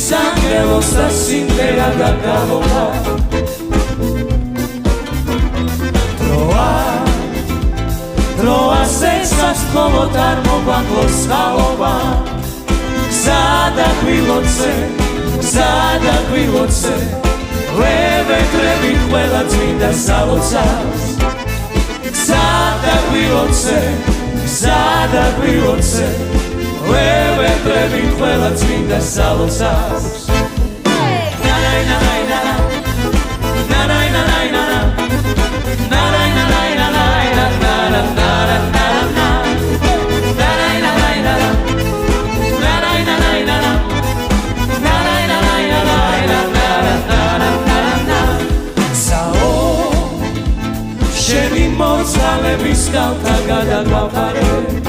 სანგელოს და სიმღერა გაგალობა დროა სეცას მხოლოდ არ მოგვაკლოს ხალობა გზა და გვილოცე ვევედრები ყველა წმინდა სალოცავს გზა და გვილოცე ვევედრები ყველა წმინდა სალოცავს